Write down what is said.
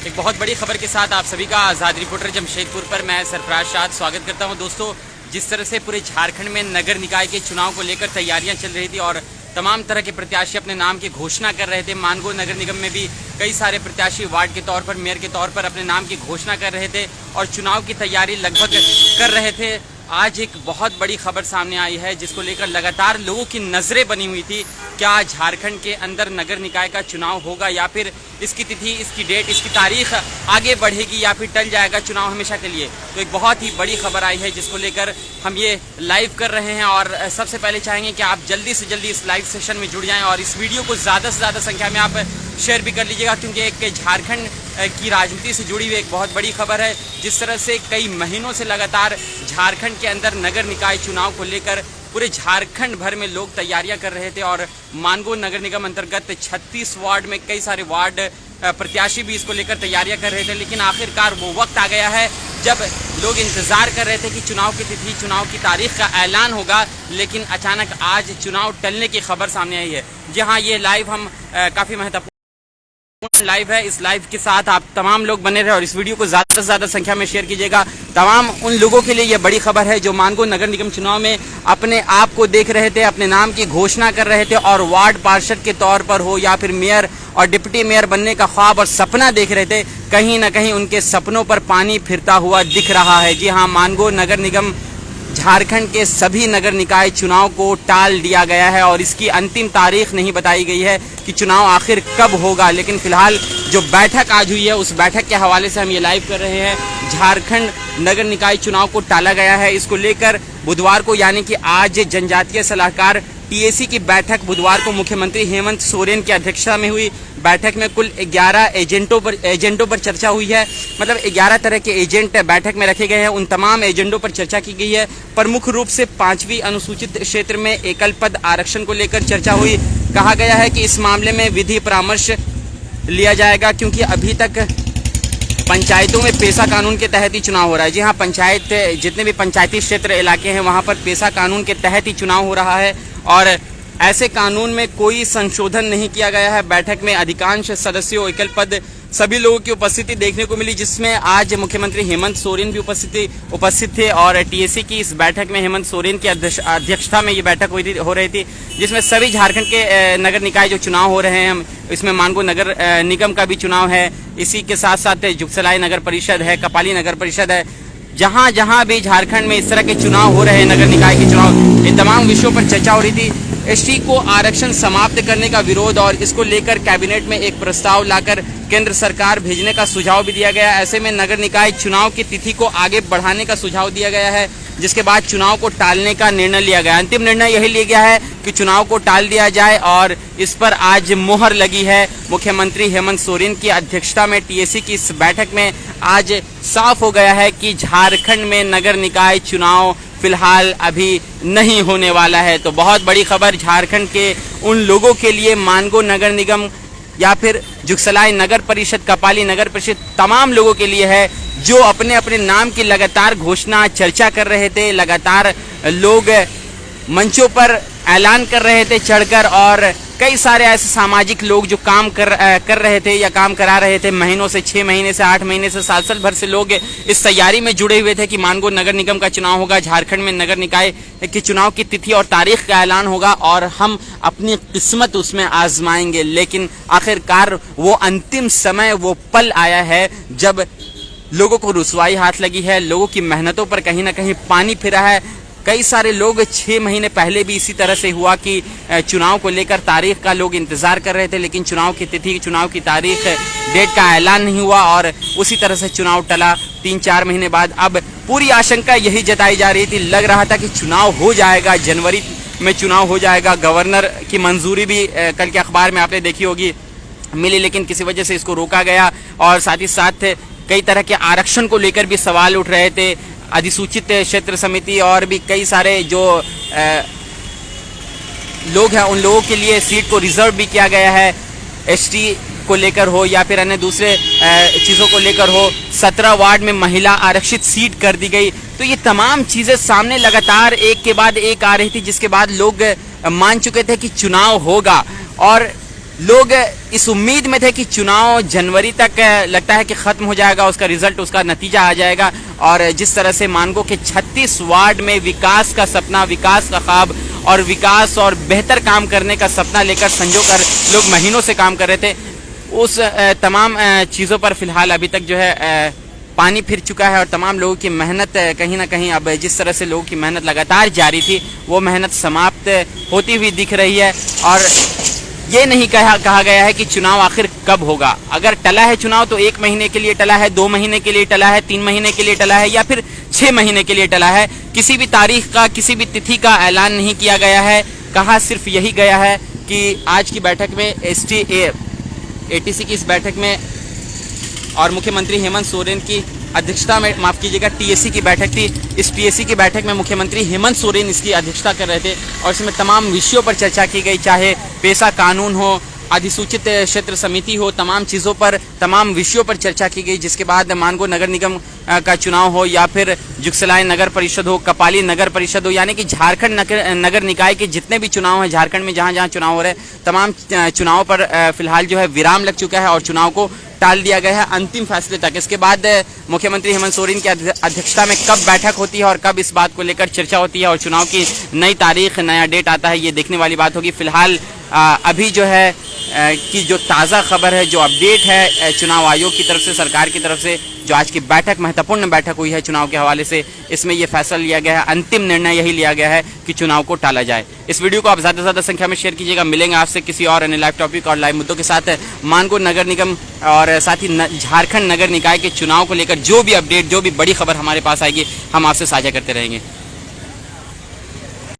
एक बहुत बड़ी खबर के साथ आप सभी का आज़ाद रिपोर्टर जमशेदपुर पर मैं सरफराज शाद स्वागत करता हूं। दोस्तों, जिस तरह से पूरे झारखंड में नगर निकाय के चुनाव को लेकर तैयारियां चल रही थी और तमाम तरह के प्रत्याशी अपने नाम की घोषणा कर रहे थे। मानगो नगर निगम में भी कई सारे प्रत्याशी वार्ड के तौर पर, मेयर के तौर पर अपने नाम की घोषणा कर रहे थे और चुनाव की तैयारी लगभग कर रहे थे। आज एक बहुत बड़ी खबर सामने आई है जिसको लेकर लगातार लोगों की नज़रें बनी हुई थी। क्या झारखंड के अंदर नगर निकाय का चुनाव होगा या फिर इसकी तिथि, इसकी डेट, इसकी तारीख आगे बढ़ेगी या फिर टल जाएगा चुनाव हमेशा के लिए। तो एक बहुत ही बड़ी खबर आई है जिसको लेकर हम ये लाइव कर रहे हैं और सबसे पहले चाहेंगे कि आप जल्दी से जल्दी इस लाइव सेशन में जुड़ जाएं और इस वीडियो को ज़्यादा से ज़्यादा संख्या में आप शेयर भी कर लीजिएगा, क्योंकि एक झारखंड की राजनीति से जुड़ी हुई एक बहुत बड़ी खबर है। जिस तरह से कई महीनों से लगातार झारखंड के अंदर नगर निकाय चुनाव को लेकर पूरे झारखंड भर में लोग तैयारियां कर रहे थे और मानगो नगर निगम अंतर्गत 36 वार्ड में कई सारे वार्ड प्रत्याशी भी इसको लेकर तैयारियां कर रहे थे। लेकिन आखिरकार वो वक्त आ गया है जब लोग इंतजार कर रहे थे कि चुनाव की तिथि, चुनाव की तारीख का ऐलान होगा, लेकिन अचानक आज चुनाव टलने की खबर सामने आई है। जी हाँ, ये लाइव हम काफ़ी महत्वपूर्ण लाइव है। इस लाइव के साथ आप तमाम लोग बने रहे और इस वीडियो को ज़्यादा से ज़्यादा संख्या में शेयर कीजिएगा। तमाम उन लोगों के लिए ये बड़ी खबर है जो मानगो नगर निगम चुनाव में अपने आप को देख रहे थे, अपने नाम की घोषणा कर रहे थे और वार्ड पार्षद के तौर पर हो या फिर मेयर और डिप्टी मेयर बनने का ख्वाब और सपना देख रहे थे। कहीं ना कहीं उनके सपनों पर पानी फिरता हुआ दिख रहा है। जी हाँ, मानगो नगर निगम झारखंड के सभी नगर निकाय चुनाव को टाल दिया गया है और इसकी अंतिम तारीख नहीं बताई गई है कि चुनाव आखिर कब होगा। लेकिन फिलहाल जो बैठक आज हुई है उस बैठक के हवाले से हम ये लाइव कर रहे हैं। झारखंड नगर निकाय चुनाव को टाला गया है। इसको लेकर बुधवार को यानी कि आज जनजातीय सलाहकार टीएसी की बैठक बुधवार को मुख्यमंत्री हेमंत सोरेन की अध्यक्षता में हुई। बैठक में कुल 11 एजेंटों पर चर्चा हुई है। मतलब 11 तरह के एजेंट बैठक में रखे गए हैं। उन तमाम एजेंडों पर चर्चा की गई है। प्रमुख रूप से 5वीं अनुसूचित क्षेत्र में एकल पद आरक्षण को लेकर चर्चा हुई। कहा गया है कि इस मामले में विधि परामर्श लिया जाएगा, क्योंकि अभी तक पंचायतों में पेशा कानून के तहत ही चुनाव हो रहा है। जी हाँ, पंचायत, जितने भी पंचायती क्षेत्र इलाके हैं वहाँ पर पेशा कानून के तहत ही चुनाव हो रहा है और ऐसे कानून में कोई संशोधन नहीं किया गया है। बैठक में अधिकांश सदस्यों, एकल पद सभी लोगों की उपस्थिति देखने को मिली, जिसमें आज मुख्यमंत्री हेमंत सोरेन भी उपस्थित थे और टीएसी की इस बैठक में हेमंत सोरेन की अध्यक्षता में ये बैठक हो रही थी, जिसमें सभी झारखंड के नगर निकाय जो चुनाव हो रहे हैं, इसमें मानगो नगर निगम का भी चुनाव है। इसी के साथ साथ जुगसलाई नगर परिषद है, कपाली नगर परिषद है। जहाँ जहाँ भी झारखंड में इस तरह के चुनाव हो रहे हैं, नगर निकाय के चुनाव, इन तमाम विषयों पर चर्चा हो रही थी। एसटी को आरक्षण समाप्त करने का विरोध और इसको लेकर कैबिनेट में एक प्रस्ताव लाकर केंद्र सरकार भेजने का सुझाव भी दिया गया। ऐसे में नगर निकाय चुनाव की तिथि को आगे बढ़ाने का सुझाव दिया गया है, जिसके बाद चुनाव को टालने का निर्णय लिया गया। अंतिम निर्णय यही लिया गया है कि चुनाव को टाल दिया जाए और इस पर आज मोहर लगी है। मुख्यमंत्री हेमंत सोरेन की अध्यक्षता में टीएसी की इस बैठक में आज साफ हो गया है कि झारखंड में नगर निकाय चुनाव फिलहाल अभी नहीं होने वाला है। तो बहुत बड़ी खबर झारखंड के उन लोगों के लिए, मानगो नगर निगम या फिर जुगसलाई नगर परिषद, कपाली नगर परिषद, तमाम लोगों के लिए है जो अपने अपने नाम की लगातार घोषणा, चर्चा कर रहे थे। लगातार लोग मंचों पर ऐलान कर रहे थे चढ़कर और कई सारे ऐसे सामाजिक लोग जो काम कर रहे थे या काम करा रहे थे महीनों से, 6 महीने से, 8 महीने से, साल भर से लोग इस तैयारी में जुड़े हुए थे कि मानगो नगर निगम का चुनाव होगा, झारखंड में नगर निकाय के चुनाव की तिथि और तारीख का ऐलान होगा और हम अपनी किस्मत उसमें आजमाएंगे। लेकिन आखिरकार वो अंतिम समय, वो पल आया है जब लोगों को रुसवाई हाथ लगी है, लोगों की मेहनतों पर कहीं ना कहीं पानी फिरा है। कई सारे लोग 6 महीने पहले भी इसी तरह से हुआ कि चुनाव को लेकर तारीख का लोग इंतजार कर रहे थे, लेकिन चुनाव की तिथि, चुनाव की तारीख, डेट का ऐलान नहीं हुआ और उसी तरह से चुनाव टला 3-4 महीने बाद। अब पूरी आशंका यही जताई जा रही थी, लग रहा था कि चुनाव हो जाएगा, जनवरी में चुनाव हो जाएगा। गवर्नर की मंजूरी भी कल के अखबार में आपने देखी होगी मिली, लेकिन किसी वजह से इसको रोका गया और साथ ही साथ कई तरह के आरक्षण को लेकर भी सवाल उठ रहे थे। अधिसूचित क्षेत्र समिति और भी कई सारे जो लोग हैं उन लोगों के लिए सीट को रिजर्व भी किया गया है। एसटी को लेकर हो या फिर अन्य दूसरे चीज़ों को लेकर हो, 17 वार्ड में महिला आरक्षित सीट कर दी गई। तो ये तमाम चीज़ें सामने लगातार एक के बाद एक आ रही थी, जिसके बाद लोग मान चुके थे कि चुनाव होगा और लोग इस उम्मीद में थे कि चुनाव जनवरी तक लगता है कि खत्म हो जाएगा, उसका रिजल्ट, उसका नतीजा आ जाएगा। और जिस तरह से मानगो के 36 वार्ड में विकास का सपना, विकास का ख्वाब और विकास और बेहतर काम करने का सपना लेकर संजो कर लोग महीनों से काम कर रहे थे, उस तमाम चीज़ों पर फिलहाल अभी तक जो है पानी फिर चुका है। और तमाम लोगों की मेहनत कहीं ना कहीं, अब जिस तरह से लोगों की मेहनत लगातार जारी थी, वो मेहनत समाप्त होती हुई दिख रही है। और ये नहीं कहा गया है कि चुनाव आखिर कब होगा। अगर टला है चुनाव तो 1 महीने के लिए टला है, 2 महीने के लिए टला है, 3 महीने के लिए टला है या फिर 6 महीने के लिए टला है। किसी भी तारीख का, किसी भी तिथि का ऐलान नहीं किया गया है। कहा सिर्फ यही गया है कि आज की बैठक में एटीसी की इस बैठक में और मुख्यमंत्री हेमंत सोरेन की अध्यक्षता में, माफ कीजिएगा, टीएसी की बैठक थी। इस टीएसी की बैठक में मुख्यमंत्री हेमंत सोरेन इसकी अध्यक्षता कर रहे थे और इसमें तमाम विषयों पर चर्चा की गई, चाहे पेशा कानून हो, अधिसूचित क्षेत्र समिति हो, तमाम चीज़ों पर, तमाम विषयों पर चर्चा की गई। जिसके बाद मानगो नगर निगम का चुनाव हो या फिर जुगसलाई नगर परिषद हो, कपाली नगर परिषद हो, यानी कि झारखंड नगर निकाय के जितने भी चुनाव हैं झारखंड में, जहां जहां चुनाव हो रहे हैं, तमाम चुनावों पर फिलहाल जो है विराम लग चुका है और चुनाव को टाल दिया गया है अंतिम फैसले तक। इसके बाद मुख्यमंत्री हेमंत सोरेन की अध्यक्षता में कब बैठक होती है और कब इस बात को लेकर चर्चा होती है और चुनाव की नई तारीख, नया डेट आता है, ये देखने वाली बात होगी। फिलहाल अभी जो है कि जो ताज़ा खबर है, जो अपडेट है चुनाव आयोग की तरफ से, सरकार की तरफ से, जो आज की बैठक, महत्वपूर्ण बैठक हुई है चुनाव के हवाले से, इसमें यह फैसला लिया गया है, अंतिम निर्णय यही लिया गया है कि चुनाव को टाला जाए। इस वीडियो को आप ज़्यादा से ज़्यादा संख्या में शेयर कीजिएगा। मिलेंगे आपसे किसी और अन्य लाइव टॉपिक और लाइव मुद्दों के साथ। मानगो नगर निगम और साथ ही झारखंड नगर निकाय के चुनाव को लेकर जो भी अपडेट, जो भी बड़ी खबर हमारे पास आएगी, हम आपसे साझा करते रहेंगे।